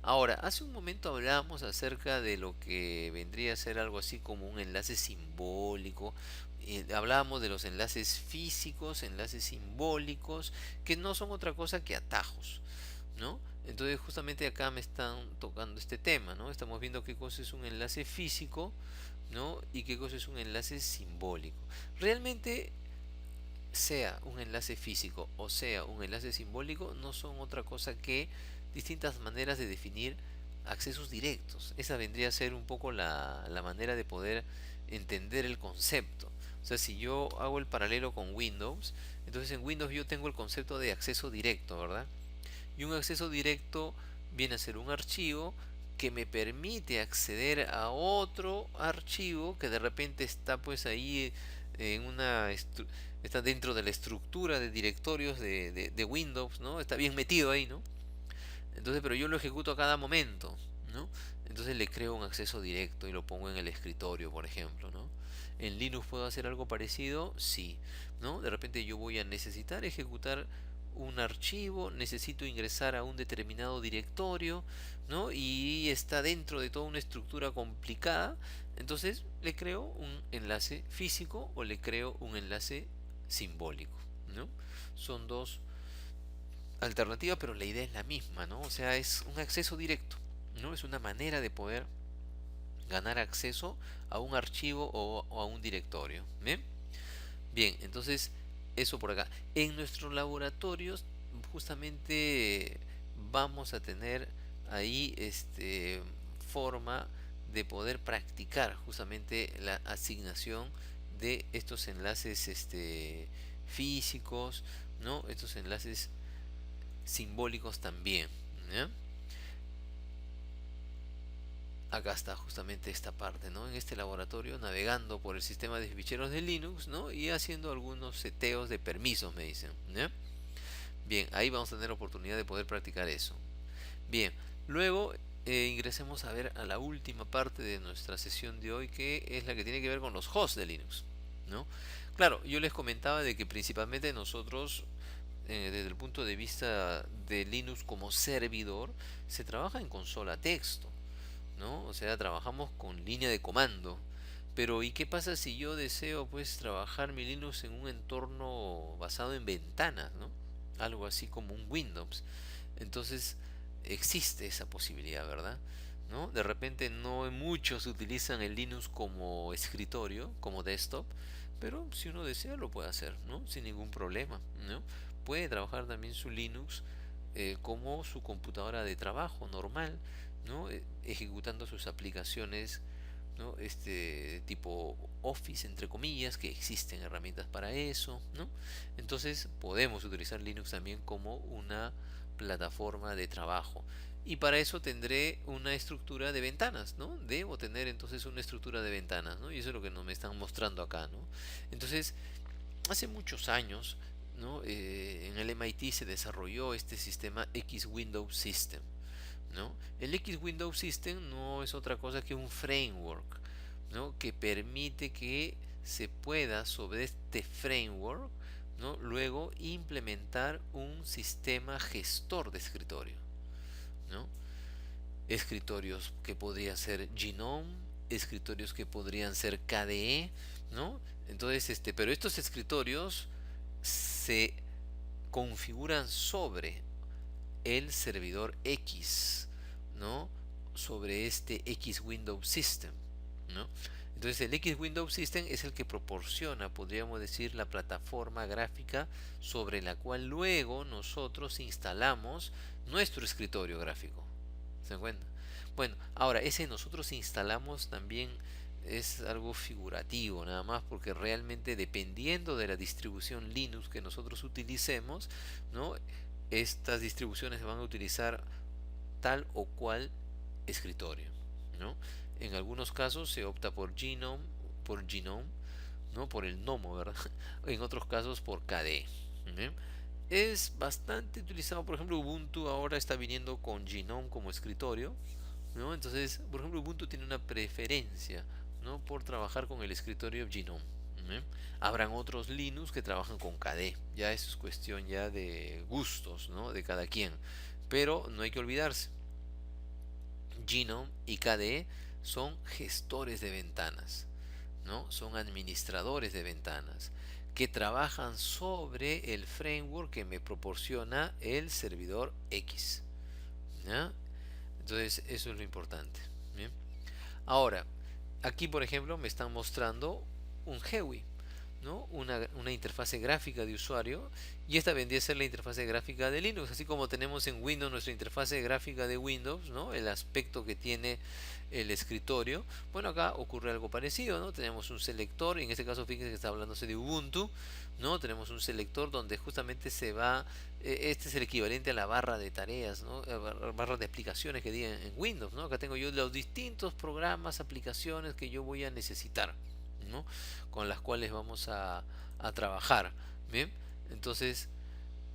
Ahora, hace un momento hablábamos acerca de lo que vendría a ser algo así como un enlace simbólico. Hablábamos de los enlaces físicos, enlaces simbólicos, que no son otra cosa que atajos, ¿no? Entonces justamente acá me están tocando este tema, ¿no? Estamos viendo qué cosa es un enlace físico, ¿no? Y qué cosa es un enlace simbólico. Realmente, sea un enlace físico o sea un enlace simbólico, no son otra cosa que distintas maneras de definir accesos directos. Esa vendría a ser un poco la manera de poder entender el concepto. O sea, si yo hago el paralelo con Windows, entonces en Windows yo tengo el concepto de acceso directo, ¿verdad? Y un acceso directo viene a ser un archivo que me permite acceder a otro archivo que de repente está pues ahí en está dentro de la estructura de directorios de Windows, ¿no? Está bien metido ahí, ¿no? Entonces, pero yo lo ejecuto a cada momento, ¿no? Entonces le creo un acceso directo y lo pongo en el escritorio, por ejemplo, ¿no? ¿En Linux puedo hacer algo parecido? Sí, ¿no? De repente yo voy a necesitar ejecutar un archivo, necesito ingresar a un determinado directorio, ¿no? Y está dentro de toda una estructura complicada, entonces le creo un enlace físico o le creo un enlace simbólico, ¿no? Son dos alternativa, pero la idea es la misma, ¿no? O sea, es un acceso directo, ¿no? Es una manera de poder ganar acceso a un archivo o a un directorio. ¿Bien? Bien, entonces eso por acá. En nuestros laboratorios justamente vamos a tener ahí forma de poder practicar justamente la asignación de estos enlaces físicos, ¿no? Estos enlaces simbólicos también, ¿ya? Acá está justamente esta parte, ¿no? En este laboratorio, navegando por el sistema de ficheros de Linux, ¿no? Y haciendo algunos seteos de permisos, me dicen, ¿ya? Bien, ahí vamos a tener oportunidad de poder practicar eso. Bien, luego ingresemos a ver a la última parte de nuestra sesión de hoy, que es la que tiene que ver con los hosts de Linux, ¿no? Claro, yo les comentaba de que principalmente nosotros desde el punto de vista de Linux como servidor, se trabaja en consola texto, ¿no? O sea, trabajamos con línea de comando. Pero ¿y qué pasa si yo deseo pues trabajar mi Linux en un entorno basado en ventanas, ¿no? Algo así como un Windows. Entonces existe esa posibilidad, ¿verdad? ¿No? De repente no muchos utilizan el Linux como escritorio, como desktop, pero si uno desea lo puede hacer, ¿no? Sin ningún problema, ¿no? Puede trabajar también su Linux como su computadora de trabajo normal, ¿no? Ejecutando sus aplicaciones, ¿no? Tipo Office, entre comillas, que existen herramientas para eso, ¿no? Entonces podemos utilizar Linux también como una plataforma de trabajo. Y para eso tendré una estructura de ventanas, ¿no? Debo tener entonces una estructura de ventanas, ¿no? Y eso es lo que nos me están mostrando acá, ¿no? Entonces, hace muchos años, ¿no? En el MIT se desarrolló este sistema X Window System, ¿no? El X Window System no es otra cosa que un framework, ¿no? Que permite que se pueda sobre este framework, ¿no? Luego implementar un sistema gestor de escritorio, ¿no? Escritorios que podría ser Genome, escritorios que podrían ser KDE, ¿no? Entonces, pero estos escritorios se configuran sobre el servidor X, ¿no? Sobre este X Window System, ¿no? Entonces el X Window System es el que proporciona, podríamos decir, la plataforma gráfica sobre la cual luego nosotros instalamos nuestro escritorio gráfico. ¿Se dan cuenta? Bueno, ahora ese nosotros instalamos también es algo figurativo, nada más porque realmente dependiendo de la distribución Linux que nosotros utilicemos, ¿no? Estas distribuciones se van a utilizar tal o cual escritorio, ¿no? En algunos casos se opta por Genome, ¿no? Por el Nomo, ¿verdad? En otros casos por KDE. ¿Eh? Es bastante utilizado, por ejemplo, Ubuntu ahora está viniendo con Genome como escritorio, ¿no? Entonces, por ejemplo, Ubuntu tiene una preferencia, ¿no? Por trabajar con el escritorio Genome. ¿Eh? Habrán otros Linux que trabajan con KDE. Ya eso es cuestión ya de gustos, ¿no? De cada quien. Pero no hay que olvidarse. Genome y KDE son gestores de ventanas, ¿no? Son administradores de ventanas que trabajan sobre el framework que me proporciona el servidor X, ¿ya? Entonces eso es lo importante. Bien. Ahora, aquí por ejemplo me están mostrando un GUI, ¿no? Una interfase gráfica de usuario, y esta vendría a ser la interfase gráfica de Linux, así como tenemos en Windows nuestra interfase gráfica de Windows, ¿no? El aspecto que tiene el escritorio. Bueno, acá ocurre algo parecido, ¿no? Tenemos un selector, en este caso fíjense que está hablándose de Ubuntu, ¿no? Tenemos un selector donde justamente se va, este es el equivalente a la barra de tareas, ¿no? Barra de aplicaciones que digan en Windows, ¿no? Acá tengo yo los distintos programas, aplicaciones que yo voy a necesitar, ¿no? Con las cuales vamos a trabajar. Bien, entonces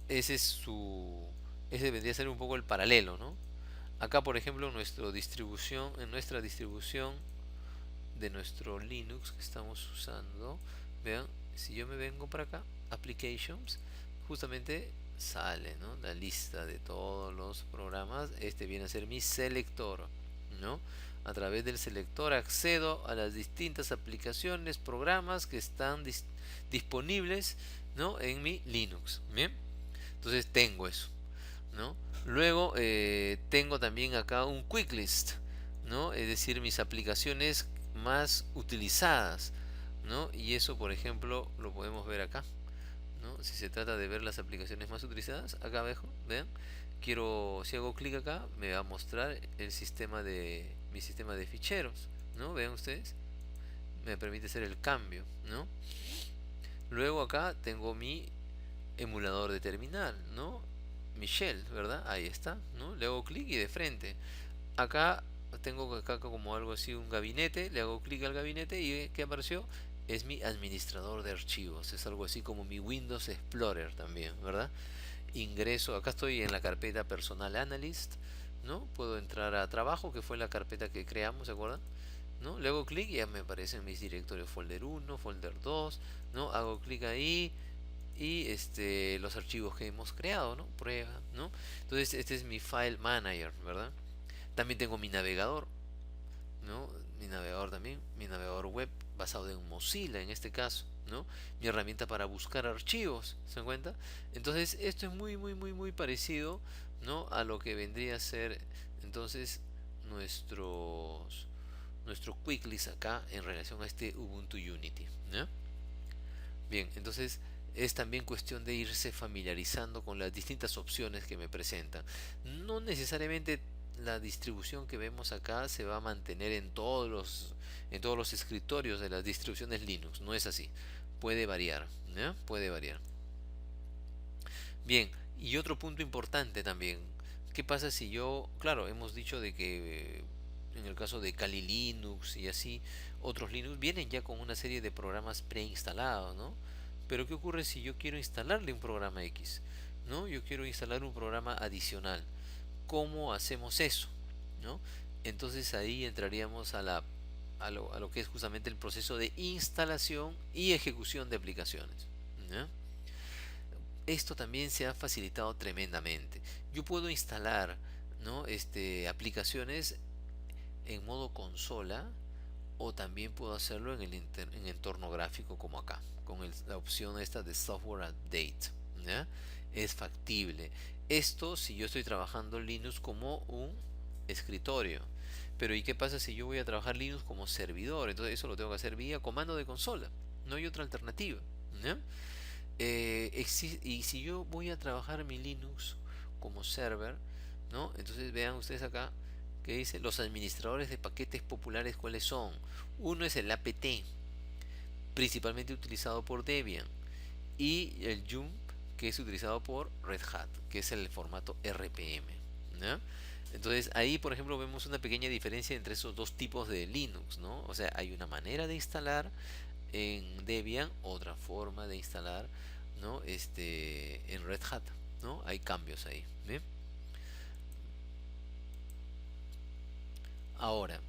ese vendría a ser un poco el paralelo, ¿no? Acá por ejemplo en nuestra distribución de nuestro Linux que estamos usando, vean, si yo me vengo para acá, Applications, justamente sale, ¿no? La lista de todos los programas. Este viene a ser mi selector, ¿no? A través del selector accedo a las distintas aplicaciones, programas que están disponibles, ¿no? En mi Linux. Bien, entonces tengo eso, ¿no? Luego tengo también acá un quick list, ¿no? Es decir, mis aplicaciones más utilizadas, ¿no? Y eso, por ejemplo, lo podemos ver acá, ¿no? Si se trata de ver las aplicaciones más utilizadas, acá abajo, vean, si hago clic acá, me va a mostrar mi sistema de ficheros, ¿no? Vean ustedes, me permite hacer el cambio, ¿no? Luego acá tengo mi emulador de terminal, ¿no? Mi shell, ¿verdad? Ahí está, ¿no? Le hago clic y de frente. Acá tengo acá como algo así, un gabinete, le hago clic al gabinete y ¿qué apareció? Es mi administrador de archivos, es algo así como mi Windows Explorer también, ¿verdad? Ingreso, acá estoy en la carpeta Personal Analyst, ¿no? Puedo entrar a trabajo, que fue la carpeta que creamos, ¿se acuerdan? ¿No? Le hago clic y ya me aparecen mis directorios folder 1, folder 2, ¿no? Hago clic ahí y los archivos que hemos creado, ¿no? Prueba, ¿no? Entonces este es mi file manager, ¿verdad? También tengo mi navegador, ¿no? Mi navegador también, mi navegador web basado en Mozilla en este caso, ¿no? Mi herramienta para buscar archivos, ¿se dan cuenta? Entonces esto es muy parecido, ¿no? A lo que vendría a ser entonces nuestros nuestro quick list acá en relación a este Ubuntu Unity, ¿no? Bien, entonces es también cuestión de irse familiarizando con las distintas opciones que me presentan. No necesariamente la distribución que vemos acá se va a mantener en todos los escritorios de las distribuciones Linux. No es así. Puede variar, ¿no? Puede variar. Bien, y otro punto importante también. ¿Qué pasa si yo, claro, hemos dicho de que en el caso de Kali Linux y así, otros Linux vienen ya con una serie de programas preinstalados, ¿no? Pero ¿qué ocurre si yo quiero instalarle un programa X? ¿No? Yo quiero instalar un programa adicional. ¿Cómo hacemos eso? ¿No? Entonces ahí entraríamos a lo que es justamente el proceso de instalación y ejecución de aplicaciones, ¿no? Esto también se ha facilitado tremendamente. Yo puedo instalar, ¿no? Aplicaciones en modo consola, o también puedo hacerlo en entorno gráfico como acá, con la opción esta de Software Update, ¿ya? Es factible. Esto si yo estoy trabajando Linux como un escritorio. Pero ¿y qué pasa si yo voy a trabajar Linux como servidor? Entonces eso lo tengo que hacer vía comando de consola. No hay otra alternativa, ¿ya? Y si yo voy a trabajar mi Linux como server, ¿no? Entonces vean ustedes acá que dice los administradores de paquetes populares, ¿cuáles son? Uno es el apt, principalmente utilizado por Debian, y el yum, que es utilizado por Red Hat, que es el formato RPM, ¿no? Entonces ahí por ejemplo vemos una pequeña diferencia entre esos dos tipos de Linux, ¿no? O sea, hay una manera de instalar en Debian, otra forma de instalar, ¿no? En Red Hat, ¿no? Hay cambios ahí, ¿bien? Ahora,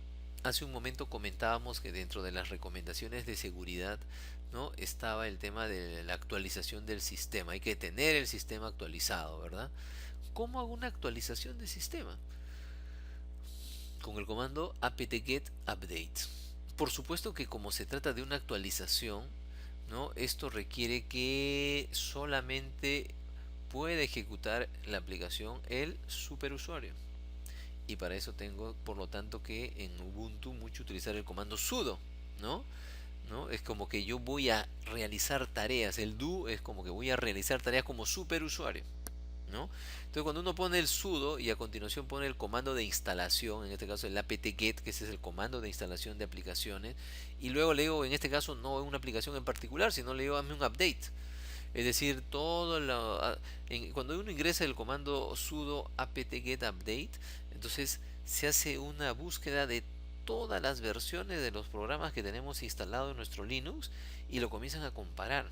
hace un momento comentábamos que dentro de las recomendaciones de seguridad, ¿no? Estaba el tema de la actualización del sistema. Hay que tener el sistema actualizado, ¿verdad? ¿Cómo hago una actualización del sistema? con el comando apt-get update. Por supuesto que como se trata de una actualización, ¿no? Esto requiere que solamente pueda ejecutar la aplicación el superusuario. Y para eso tengo, por lo tanto, que en Ubuntu mucho utilizar el comando sudo, ¿no? ¿No? Es como que yo voy a realizar tareas. El do es como que voy a realizar tareas como superusuario, ¿no? Entonces cuando uno pone el sudo y a continuación pone el comando de instalación, en este caso el apt-get, que ese es el comando de instalación de aplicaciones, y luego le digo, en este caso no una aplicación en particular, sino le digo hazme un update. Es decir, cuando uno ingresa el comando sudo apt-get update, entonces se hace una búsqueda de todas las versiones de los programas que tenemos instalado en nuestro Linux y lo comienzan a comparar,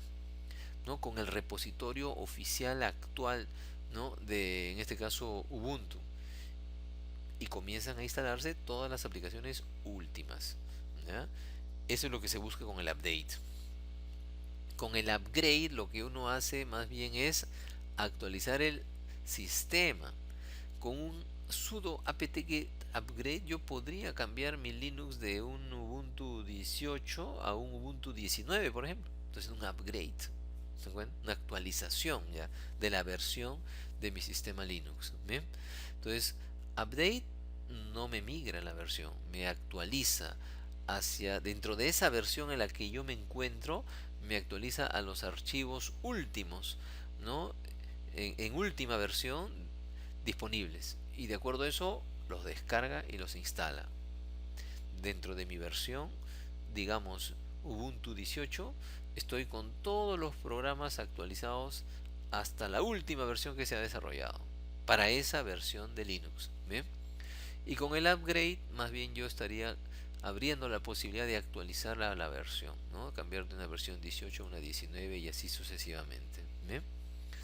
¿no? Con el repositorio oficial actual, ¿no? De, en este caso, Ubuntu. Y comienzan a instalarse todas las aplicaciones últimas, ¿ya? Eso es lo que se busca con el update. Con el upgrade lo que uno hace más bien es actualizar el sistema. Con un sudo apt-get upgrade yo podría cambiar mi Linux de un Ubuntu 18 a un Ubuntu 19, por ejemplo. Entonces un upgrade, ¿se acuerdan? Una actualización ya de la versión de mi sistema Linux. ¿Bien? Entonces, update no me migra la versión, me actualiza hacia dentro de esa versión en la que yo me encuentro, me actualiza a los archivos últimos, ¿no? En última versión disponibles. Y de acuerdo a eso, los descarga y los instala. Dentro de mi versión, digamos Ubuntu 18, estoy con todos los programas actualizados hasta la última versión que se ha desarrollado para esa versión de Linux. ¿Bien? Y con el upgrade, más bien yo estaría abriendo la posibilidad de actualizar la versión, ¿no? Cambiar de una versión 18 a una 19 y así sucesivamente. ¿Bien?